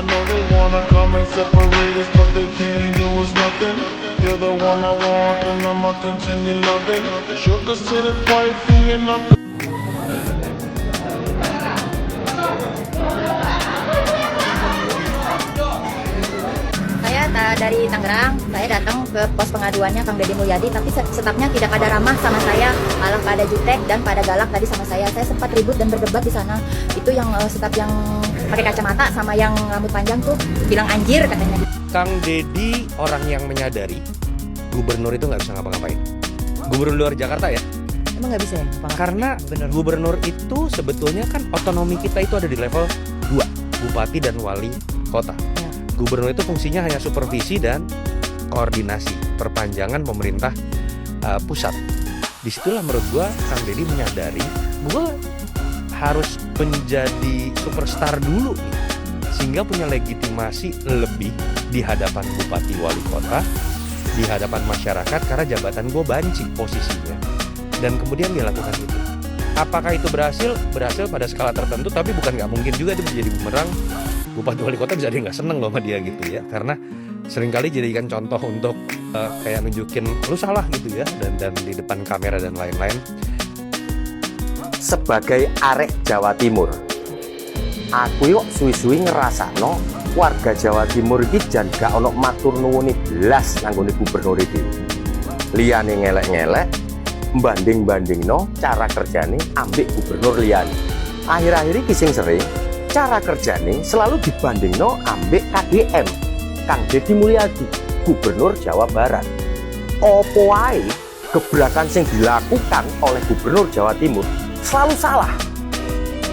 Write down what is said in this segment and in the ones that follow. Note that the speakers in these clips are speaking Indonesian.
know they wanna come and separate us, but they can't do us nothing. You're the one I want, and I'ma continue loving. Shook us to the wifey, and I'm Saya dari Tangerang, saya datang ke pos pengaduannya Kang Deddy Mulyadi, tapi stafnya tidak pada ramah sama saya, malah pada jutek dan pada galak tadi sama saya. Saya sempat ribut dan berdebat di sana. Itu yang staf yang pakai kacamata sama yang rambut panjang tuh bilang anjir katanya. Kang Deddy orang yang menyadari gubernur itu nggak bisa ngapa-ngapain. Gubernur Jakarta ya. Emang nggak bisa ya? Karena gubernur itu sebetulnya kan otonomi kita itu ada di level 2, bupati dan wali kota. Ya. Gubernur itu fungsinya hanya supervisi dan koordinasi, perpanjangan pemerintah pusat. Disitulah menurut gua Kang Deddy menyadari gua harus menjadi superstar dulu nih, sehingga punya legitimasi lebih di hadapan bupati wali kota, di hadapan masyarakat, karena jabatan gue banci posisinya. Dan kemudian dia lakukan itu. Apakah itu berhasil? Berhasil pada skala tertentu, tapi bukan nggak mungkin juga itu menjadi bumerang. Bupati wali kota bisa dia nggak seneng loh sama dia gitu ya, karena seringkali jadikan contoh untuk kayak nunjukin lu salah gitu ya, dan di depan kamera dan lain-lain. Sebagai arek Jawa Timur, aku yuk suwi-suwi ngerasakno warga Jawa Timur iki jan gak ono matur nuwuni belas nanggone gubernur iki. Liyane ngelek-ngelek, banding-bandingno cara kerjane ambek gubernur liyane. Akhir-akhir iki sing sering cara kerjane selalu dibandingno ambek KDM, Kang Deddy Mulyadi, gubernur Jawa Barat. Opo wae gebrakan sing dilakukan oleh gubernur Jawa Timur selalu salah.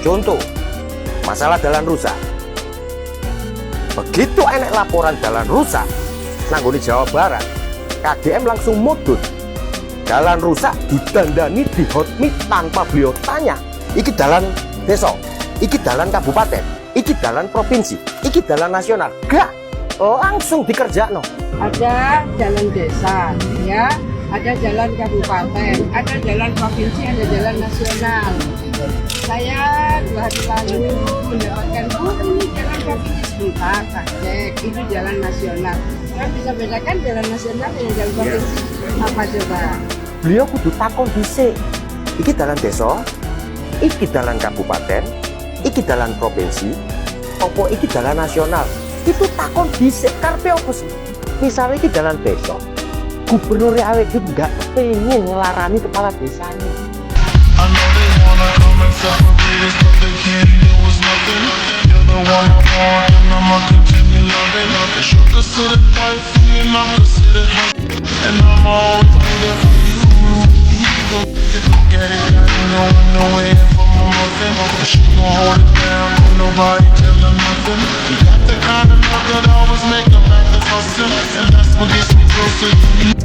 Contoh, masalah jalan rusak. Begitu enek laporan jalan rusak nanggone Jawa Barat, KDM langsung mudut. Jalan rusak didandani di hotmit tanpa beliau tanya, iki jalan desa, iki jalan kabupaten, iki jalan provinsi, iki jalan nasional. Gak, langsung dikerjakno. Ada jalan desa, ya, ada jalan kabupaten, ada jalan provinsi, ada jalan nasional. Saya 2 hari lalu mendapatkan ini jalan provinsi sebentar, tak cek, itu jalan nasional. Saya bisa bedakan jalan nasional dengan jalan provinsi apa coba? Beliau kudu takon dhisik. Iki jalan desa, iki jalan kabupaten, iki jalan provinsi, opo iki jalan nasional. Itu takon dhisik karepe opo sih? Misalnya iki jalan desa, gubernur awake iki nggak pengen ngelarani kepala desanya. I know they wanna come and separate us, but they can't do us nothing. You're the one I want, and I'ma continue loving. Shook us to the wifey, and I'm considered husband, and I'm always be there for you. You gon' get it, you know I'm no way for my mother. She gon' hold it down, don't nobody tell her nothing. You got the kind of love that always make a man that's hustling, and that's what gets me closer to you.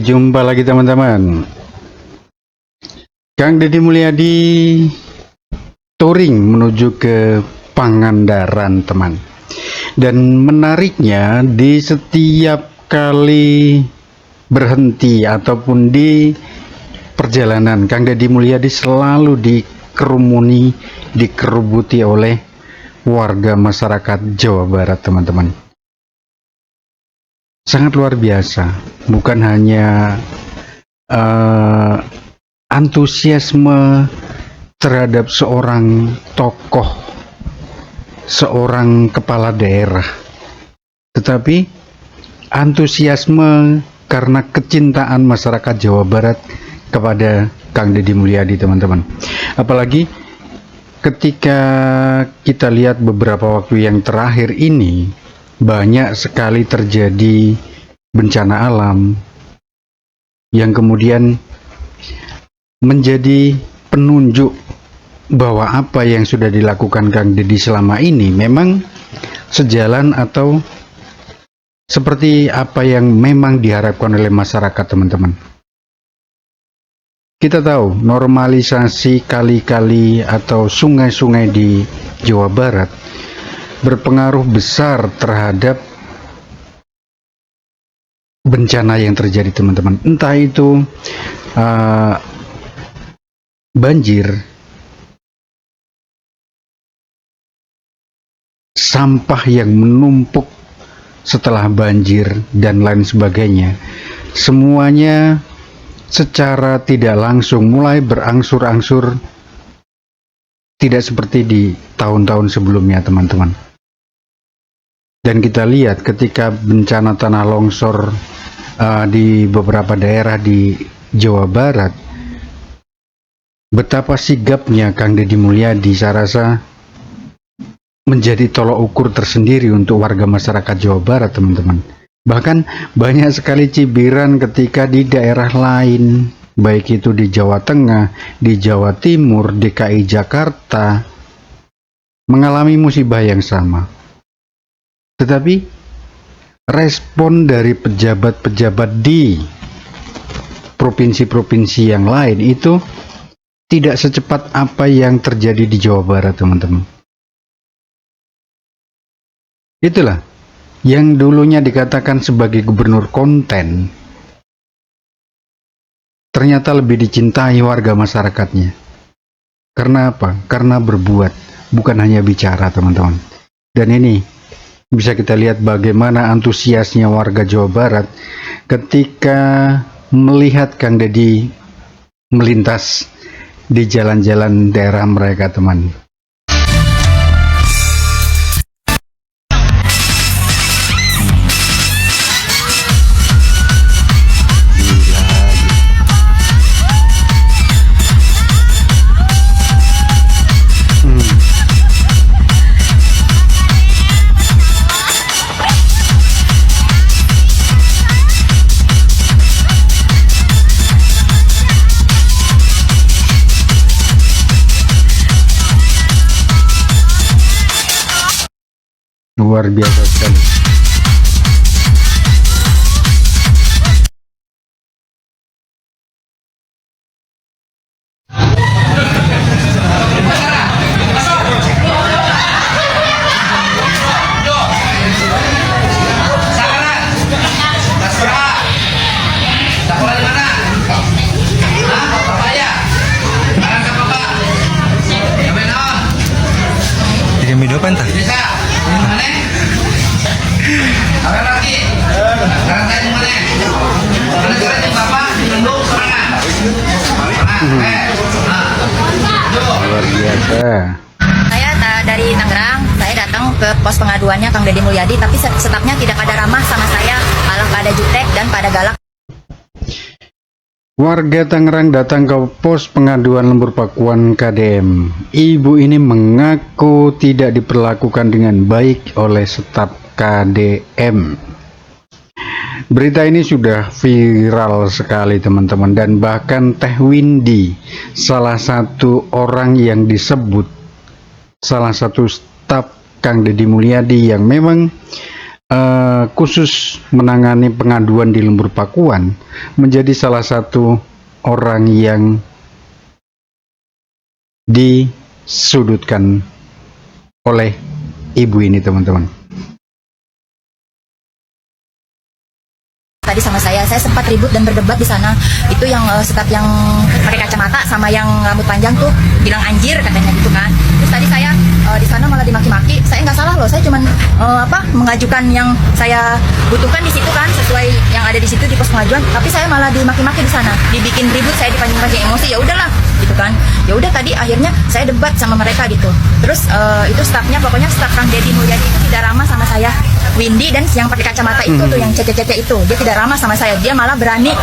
Jumpa lagi teman-teman. Kang Deddy Mulyadi touring menuju ke Pangandaran teman. Dan menariknya di setiap kali berhenti ataupun di perjalanan Kang Deddy Mulyadi selalu dikerumuni, dikerubuti oleh warga masyarakat Jawa Barat teman-teman. Sangat luar biasa, bukan hanya antusiasme terhadap seorang tokoh, seorang kepala daerah, tetapi antusiasme karena kecintaan masyarakat Jawa Barat kepada Kang Deddy Mulyadi teman-teman. Apalagi ketika kita lihat beberapa waktu yang terakhir ini, banyak sekali terjadi bencana alam yang kemudian menjadi penunjuk bahwa apa yang sudah dilakukan Kang Deddy selama ini memang sejalan atau seperti apa yang memang diharapkan oleh masyarakat, teman-teman. Kita tahu normalisasi kali-kali atau sungai-sungai di Jawa Barat berpengaruh besar terhadap bencana yang terjadi, teman-teman. Entah itu banjir, sampah yang menumpuk setelah banjir, dan lain sebagainya. Semuanya secara tidak langsung mulai berangsur-angsur tidak seperti di tahun-tahun sebelumnya, teman-teman. Dan kita lihat ketika bencana tanah longsor di beberapa daerah di Jawa Barat, betapa sigapnya Kang Deddy Mulyadi saya rasa menjadi tolok ukur tersendiri untuk warga masyarakat Jawa Barat, teman-teman. Bahkan banyak sekali cibiran ketika di daerah lain, baik itu di Jawa Tengah, di Jawa Timur, DKI Jakarta, mengalami musibah yang sama. Tetapi respon dari pejabat-pejabat di provinsi-provinsi yang lain itu tidak secepat apa yang terjadi di Jawa Barat, teman-teman. Itulah yang dulunya dikatakan sebagai gubernur konten, ternyata lebih dicintai warga masyarakatnya. Karena apa? Karena berbuat, bukan hanya bicara, teman-teman. Dan ini bisa kita lihat bagaimana antusiasnya warga Jawa Barat ketika melihat Kang Deddy melintas di jalan-jalan daerah mereka, teman. Luar biasa sekali. Bikin video apa entah? Luar biasa. Saya dari Tangerang, saya datang ke pos pengaduannya Kang Deddy Mulyadi, tapi stafnya tidak pada ramah sama saya, malah pada jutek dan pada galak. Warga Tangerang datang ke pos pengaduan lembur pakuan KDM. Ibu ini mengaku tidak diperlakukan dengan baik oleh staf KDM. Berita ini sudah viral sekali, teman-teman, dan bahkan Teh Windy, salah satu orang yang disebut salah satu staf Kang Deddy Mulyadi yang memang khusus menangani pengaduan di lembur pakuan, menjadi salah satu orang yang disudutkan oleh ibu ini, teman-teman. Tadi sama saya sempat ribut dan berdebat di sana. Itu yang staf yang pakai kacamata sama yang rambut panjang tuh bilang anjir katanya gitu kan. Terus tadi saya di sana malah dimaki-maki. Saya nggak salah loh, saya cuman mengajukan yang saya butuhkan di situ kan, sesuai yang ada di situ di pos pengajuan. Tapi saya malah dimaki-maki di sana, dibikin ribut, saya dipancing-pancing emosi. Ya udahlah gitu kan. Ya udah, tadi akhirnya saya debat sama mereka gitu. Terus itu stafnya, pokoknya staf Kang Deddy Mulyadi itu tidak ramah sama saya. Windy dan yang pakai kacamata itu tuh, yang cece-cece itu, dia tidak ramah sama saya. Dia malah berani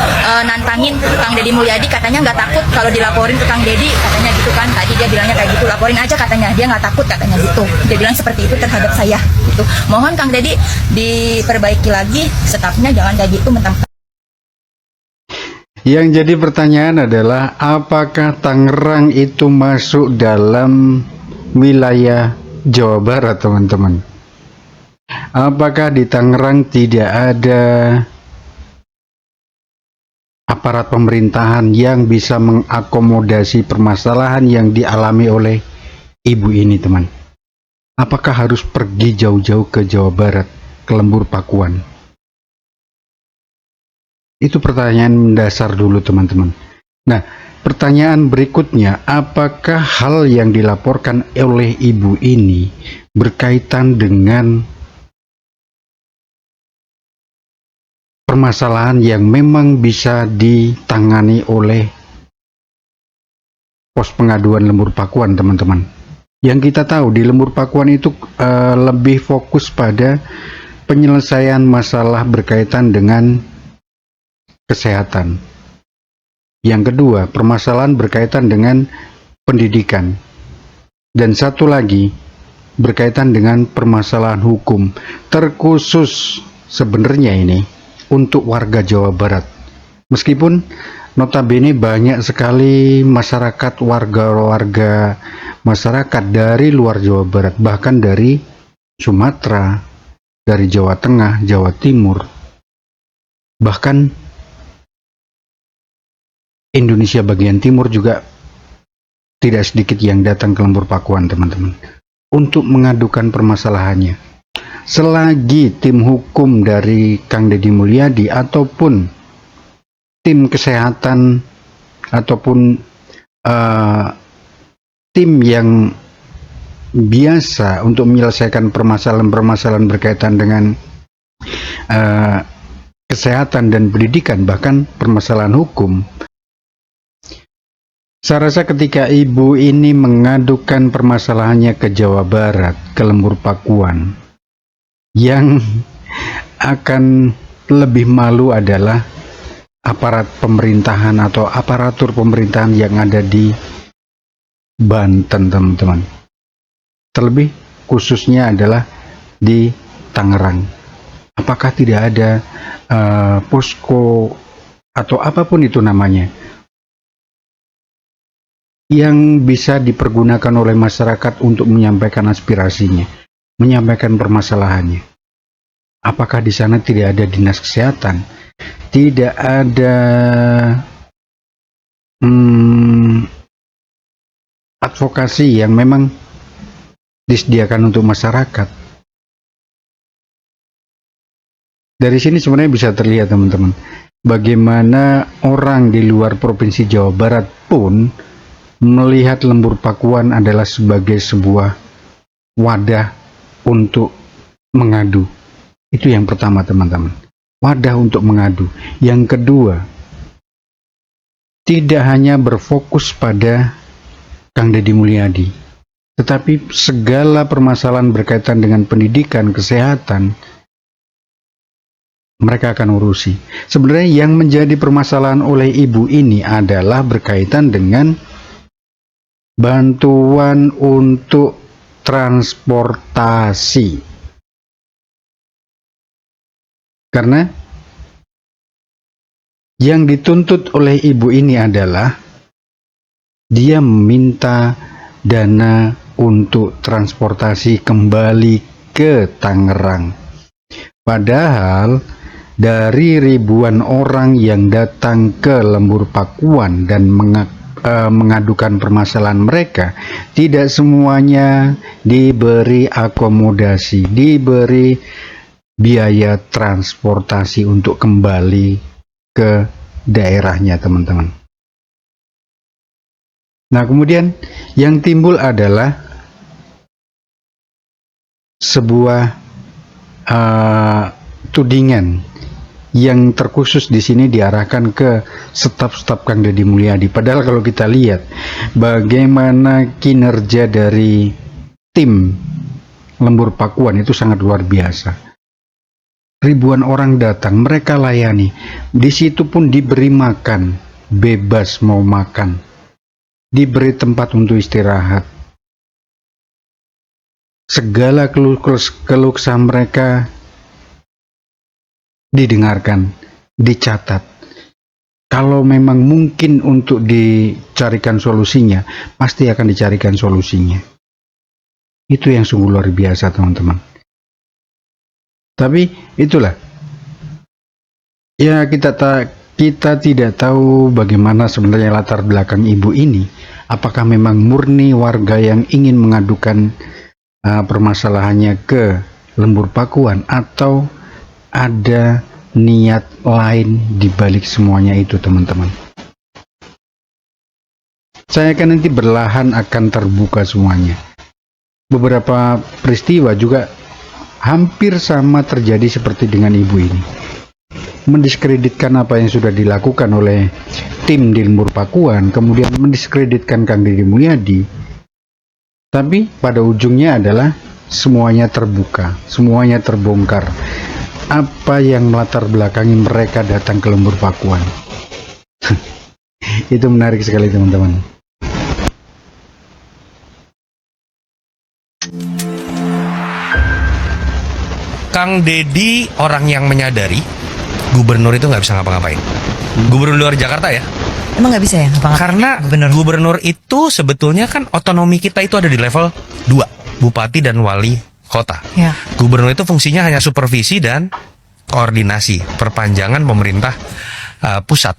nantangin Kang Deddy Mulyadi, katanya nggak takut kalau dilaporin ke Kang Deddy, katanya gitu kan. Tadi dia bilangnya kayak gitu, laporin aja katanya, dia nggak takut katanya gitu. Dia bilang seperti itu terhadap saya gitu. Mohon Kang Deddy diperbaiki lagi, stafnya jangan kayak gitu mentang. Yang jadi pertanyaan adalah apakah Tangerang itu masuk dalam wilayah Jawa Barat, teman-teman? Apakah di Tangerang tidak ada aparat pemerintahan yang bisa mengakomodasi permasalahan yang dialami oleh ibu ini, teman? Apakah harus pergi jauh-jauh ke Jawa Barat, ke Lembur Pakuan? Itu pertanyaan mendasar dulu, teman-teman. Nah, pertanyaan berikutnya, apakah hal yang dilaporkan oleh ibu ini berkaitan dengan permasalahan yang memang bisa ditangani oleh pos pengaduan Lembur Pakuan, teman-teman? Yang kita tahu di Lembur Pakuan itu lebih fokus pada penyelesaian masalah berkaitan dengan kesehatan. Yang kedua, permasalahan berkaitan dengan pendidikan. Dan satu lagi berkaitan dengan permasalahan hukum, terkhusus sebenarnya ini untuk warga Jawa Barat. Meskipun notabene banyak sekali masyarakat, warga-warga masyarakat dari luar Jawa Barat, bahkan dari Sumatera, dari Jawa Tengah, Jawa Timur, bahkan Indonesia bagian timur juga tidak sedikit yang datang ke Lembur Pakuan, teman-teman, untuk mengadukan permasalahannya. Selagi tim hukum dari Kang Deddy Mulyadi ataupun tim kesehatan ataupun tim yang biasa untuk menyelesaikan permasalahan-permasalahan berkaitan dengan kesehatan dan pendidikan, bahkan permasalahan hukum, saya rasa ketika ibu ini mengadukan permasalahannya ke Jawa Barat, ke Lembur Pakuan, yang akan lebih malu adalah aparat pemerintahan atau aparatur pemerintahan yang ada di Banten, teman-teman. Terlebih khususnya adalah di Tangerang. Apakah tidak ada posko atau apapun itu namanya yang bisa dipergunakan oleh masyarakat untuk menyampaikan aspirasinya, menyampaikan permasalahannya? Apakah di sana tidak ada dinas kesehatan, tidak ada advokasi yang memang disediakan untuk masyarakat? Dari sini sebenarnya bisa terlihat, teman-teman, bagaimana orang di luar Provinsi Jawa Barat pun melihat Lembur Pakuan adalah sebagai sebuah wadah untuk mengadu. Itu yang pertama, teman-teman, wadah untuk mengadu. Yang kedua, tidak hanya berfokus pada Kang Deddy Mulyadi, tetapi segala permasalahan berkaitan dengan pendidikan, kesehatan, mereka akan urusi. Sebenarnya yang menjadi permasalahan oleh ibu ini adalah berkaitan dengan bantuan untuk transportasi. Karena yang dituntut oleh ibu ini adalah dia meminta dana untuk transportasi kembali ke Tangerang. Padahal dari ribuan orang yang datang ke Lembur Pakuan dan mengadukan permasalahan mereka, tidak semuanya diberi akomodasi, diberi biaya transportasi untuk kembali ke daerahnya, teman-teman. Nah, kemudian yang timbul adalah sebuah tudingan yang terkhusus di sini diarahkan ke staf-staf Kang Deddy Mulyadi. Padahal kalau kita lihat bagaimana kinerja dari tim Lembur Pakuan itu sangat luar biasa. Ribuan orang datang, mereka layani. Di situ pun diberi makan, bebas mau makan, diberi tempat untuk istirahat. Segala keluh kesah mereka didengarkan, dicatat. kalau memang mungkin untuk dicarikan solusinya, pasti akan dicarikan solusinya. Itu yang sungguh luar biasa, teman-teman. Tapi itulah, ya kita tidak tahu bagaimana sebenarnya latar belakang ibu ini. Apakah memang murni warga yang ingin mengadukan permasalahannya ke Lembur Pakuan, atau ada niat lain di balik semuanya itu, teman-teman. Saya akan nanti berlahan akan terbuka semuanya. Beberapa peristiwa juga hampir sama terjadi seperti dengan ibu ini. Mendiskreditkan apa yang sudah dilakukan oleh tim di Lembur Pakuan, kemudian mendiskreditkan Kang Deddy Mulyadi. Tapi pada ujungnya adalah semuanya terbuka, semuanya terbongkar. Apa yang melatar belakangi mereka datang ke Lembur Pakuan. Itu menarik sekali, teman-teman. Kang Deddy orang yang menyadari gubernur itu nggak bisa ngapa-ngapain. Gubernur luar Jakarta ya. Emang nggak bisa ya ngapa-ngapain? Karena gubernur itu sebetulnya kan otonomi kita itu ada di level 2, bupati dan wali kota. Ya. Gubernur itu fungsinya hanya supervisi dan koordinasi, perpanjangan pemerintah pusat.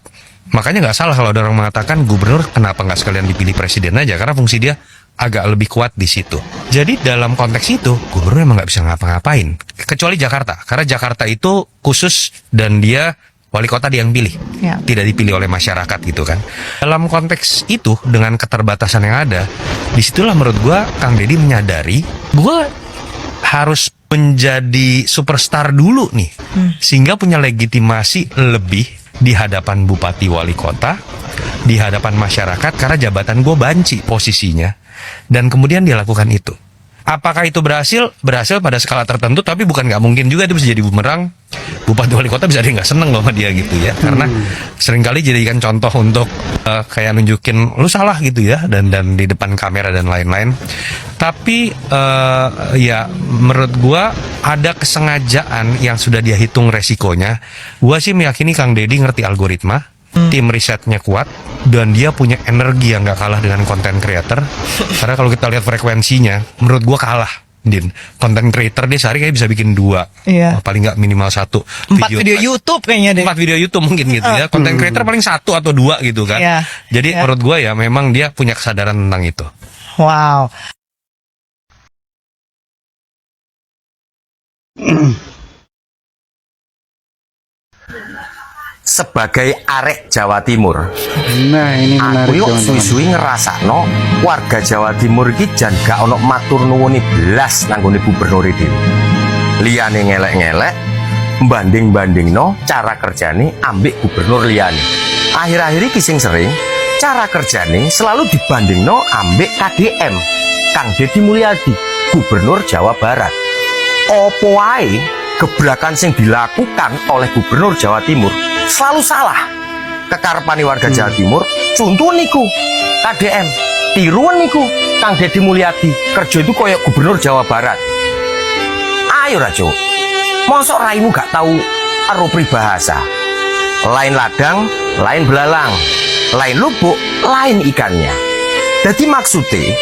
Makanya nggak salah kalau ada orang mengatakan gubernur kenapa nggak sekalian dipilih presiden aja, karena fungsi dia agak lebih kuat di situ. Jadi dalam konteks itu gubernur emang nggak bisa ngapa-ngapain, kecuali Jakarta, karena Jakarta itu khusus dan dia wali kota dia yang pilih, Ya. tidak dipilih oleh masyarakat gitu kan. Dalam konteks itu dengan keterbatasan yang ada, disitulah menurut gua Kang Deddy menyadari gua harus menjadi superstar dulu nih, sehingga punya legitimasi lebih di hadapan bupati wali kota, di hadapan masyarakat, karena jabatan gue banci posisinya, dan kemudian dia lakukan itu. Apakah itu berhasil? Berhasil pada skala tertentu, tapi bukan nggak mungkin juga itu bisa jadi bumerang. Bupati wali kota bisa ada yang nggak seneng loh sama dia gitu ya, karena seringkali jadikan contoh untuk kayak nunjukin lu salah gitu ya, dan di depan kamera dan lain-lain. Tapi ya menurut gua ada kesengajaan yang sudah dia hitung resikonya. Gua sih meyakini Kang Deddy ngerti algoritma, tim risetnya kuat, dan dia punya energi yang nggak kalah dengan konten creator. Karena kalau kita lihat frekuensinya, menurut gua kalah. Din, konten creator dia sehari kayak bisa bikin 2, paling nggak minimal 1 4 video YouTube kayaknya deh. 4 video YouTube mungkin gitu ya. Konten creator paling 1 atau 2 gitu kan. Iya. Jadi menurut gue ya memang dia punya kesadaran tentang itu. Wow. Sebagai arek Jawa Timur, Nah, ini menarik, aku yuk teman-teman. suwi-suwi ngerasakno warga Jawa Timur iki jan gak ono matur nuwuni blas nanggone gubernur iki. Liyane ngelek-ngelek, banding-bandingno cara kerjane ambek gubernur liyane. Akhir-akhir iki sing sering cara kerjane selalu dibandingno ambek KDM, Kang Deddy Mulyadi, gubernur Jawa Barat. Opo wae gebrakan sing dilakukan oleh gubernur Jawa Timur selalu salah. Kekarepane warga Jawa Timur contoh niku KDM, tiruan niku Kang Deddy Mulyadi kerja itu koyok gubernur Jawa Barat. Ayo Rajo, mosok raimu gak tahu ero pribahasa, lain ladang lain belalang, lain lubuk lain ikannya. Jadi maksudnya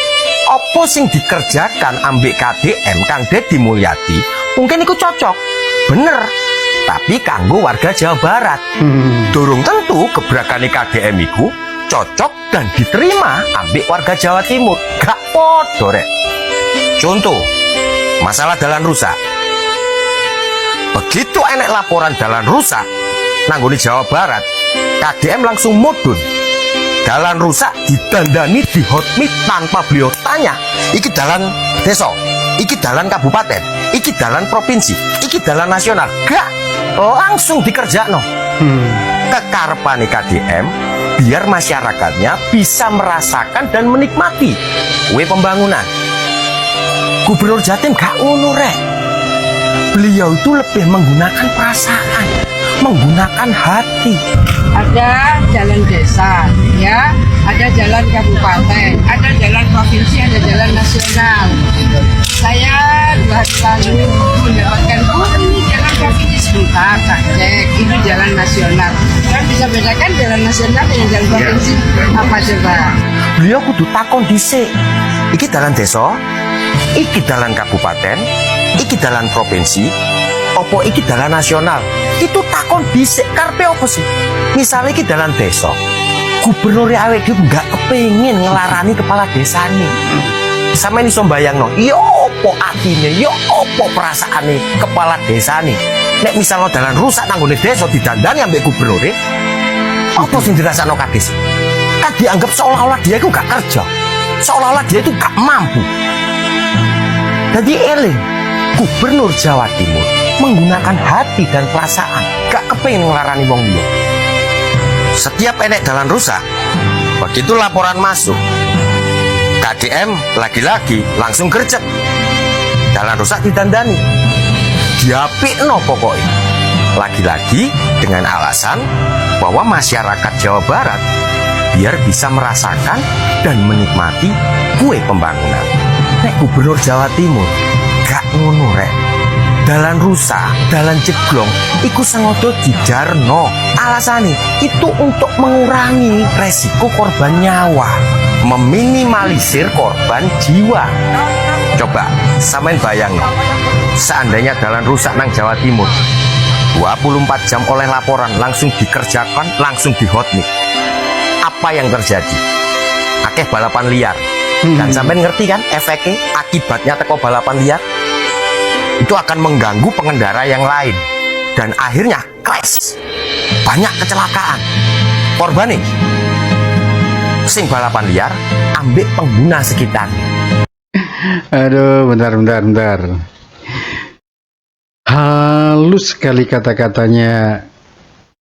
apa sing dikerjakan ambek KDM Kang Deddy Mulyadi mungkin iku cocok bener, tapi kanggo warga Jawa Barat durung tentu gebrakane KDM iku cocok dan diterima ambek warga Jawa Timur. Gak podo rek. Contoh masalah dalan rusak, begitu enek laporan dalan rusak nanggone Jawa Barat, KDM langsung mudun. Dalan rusak didandani di hotmit tanpa beliau tanya, iki dalan desa, iki dalan kabupaten, iki dalan provinsi, iki dalan nasional. Gak, langsung dikerjakno. Kekarepane KDM biar masyarakatnya bisa merasakan dan menikmati kue pembangunan. Gubernur Jatim gak ngono rek. Beliau itu lebih menggunakan perasaan, menggunakan hati. Ada jalan desa, ya, ada jalan kabupaten, ada jalan provinsi, ada jalan nasional. Saya 2 hari lalu mendapatkan, oh ini jalan provinsi sebentar, tak cek, ini jalan nasional. Kan bisa bedakan jalan nasional dengan jalan provinsi apa coba? Beliau kudu takon dhisik. Iki dalan desa, iki dalan kabupaten, iki dalan provinsi, opo iki dalan nasional. Itu takon dhisik karepe opo sih? Misalnya iki dalan desa, gubernur awake dhewe nggak kepengin ngelarani kepala desane. Sampe iso mbayangno, yo opo atine, yo opo perasaane kepala desane. Nek misalnya dalan rusak nanggone desa didandani ambek gubernur, apa sing dirasakno kades? Kan dianggap seolah-olah dia itu gak kerja, seolah-olah dia itu gak mampu. Jadi eling, gubernur Jawa Timur menggunakan hati dan perasaan, gak kepengin ngelarani wong liya. Setiap enek dalan rusak, begitu laporan masuk, KDM lagi-lagi langsung gercep. Dalan rusak didandani, diapikno pokoknya. Lagi-lagi dengan alasan bahwa masyarakat Jawa Barat biar bisa merasakan dan menikmati kue pembangunan. Nek gubernur Jawa Timur gak ngono rek. Dalan rusak, dalan jeglong, iku sengodo dijarno. Alasannya itu untuk mengurangi resiko korban nyawa, meminimalisir korban jiwa. Coba samain bayang, seandainya dalan rusak nang Jawa Timur, 24 jam oleh laporan langsung dikerjakan, langsung dihotnik. Apa yang terjadi? Akeh balapan liar. Dan sampai ngerti kan efeknya, akibatnya teko balapan liar itu akan mengganggu pengendara yang lain dan akhirnya crash. Banyak kecelakaan. Korban nih sing balapan liar ambek pengguna sekitar. Aduh, bentar. Halus sekali kata-katanya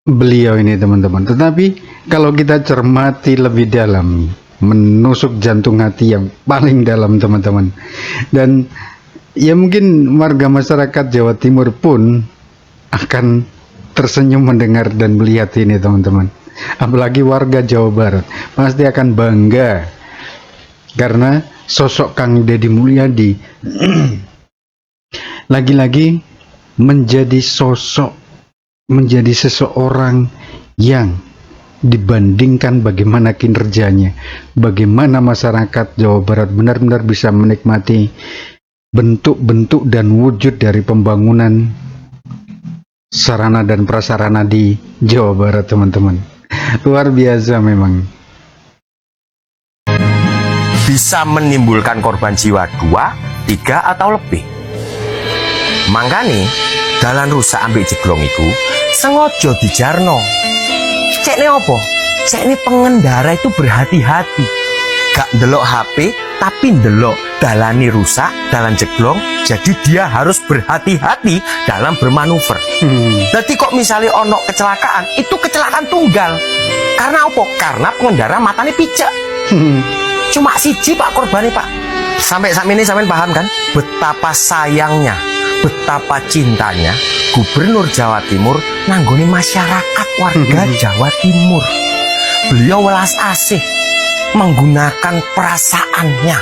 beliau ini teman-teman. Tetapi kalau kita cermati lebih dalam, menusuk jantung hati yang paling dalam teman-teman. Dan ya mungkin warga masyarakat Jawa Timur pun akan tersenyum mendengar dan melihat ini teman-teman. Apalagi warga Jawa Barat pasti akan bangga karena sosok Kang Deddy Mulyadi lagi-lagi menjadi seseorang yang dibandingkan bagaimana kinerjanya, bagaimana masyarakat Jawa Barat benar-benar bisa menikmati bentuk-bentuk dan wujud dari pembangunan sarana dan prasarana di Jawa Barat teman-teman. Luar biasa memang. Bisa menimbulkan korban jiwa 2, 3 atau lebih. Mangkane dalan rusak ambek jeglong iku sengaja dijarno. Cekne opo? Cekne pengendara itu berhati-hati. Gak ndelok HP tapi ndelok dalane rusak, dalan jeglong, jadi dia harus berhati-hati dalam bermanuver. Jadi kok misalnya ono kecelakaan, itu kecelakaan tunggal. Karena apa? Karena pengendara matanya picek. Cuma siji pak korbannya pak. Sampai saat ini sampean paham kan? Betapa sayangnya, betapa cintanya Gubernur Jawa Timur nanggoni masyarakat warga Jawa Timur. Beliau welas asih, menggunakan perasaannya,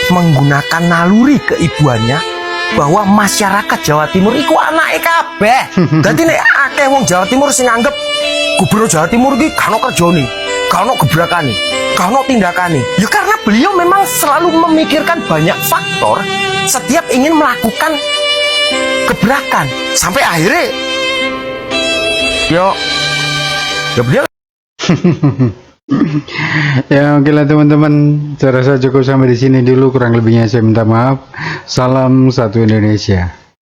menggunakan naluri keibuannya, bahwa masyarakat Jawa Timur iku anake kabeh. Dadi nek akeh wong Jawa Timur sing nganggep Gubernur Jawa Timur iki gak ono kerjane, gak ono gebrakane, gak ono tindakane. Ya karena beliau memang selalu memikirkan banyak faktor setiap ingin melakukan gebrakan sampai akhirnya ya beliau. Ya oke lah teman-teman, saya rasa cukup sampai di sini dulu, kurang lebihnya saya minta maaf. Salam satu Indonesia.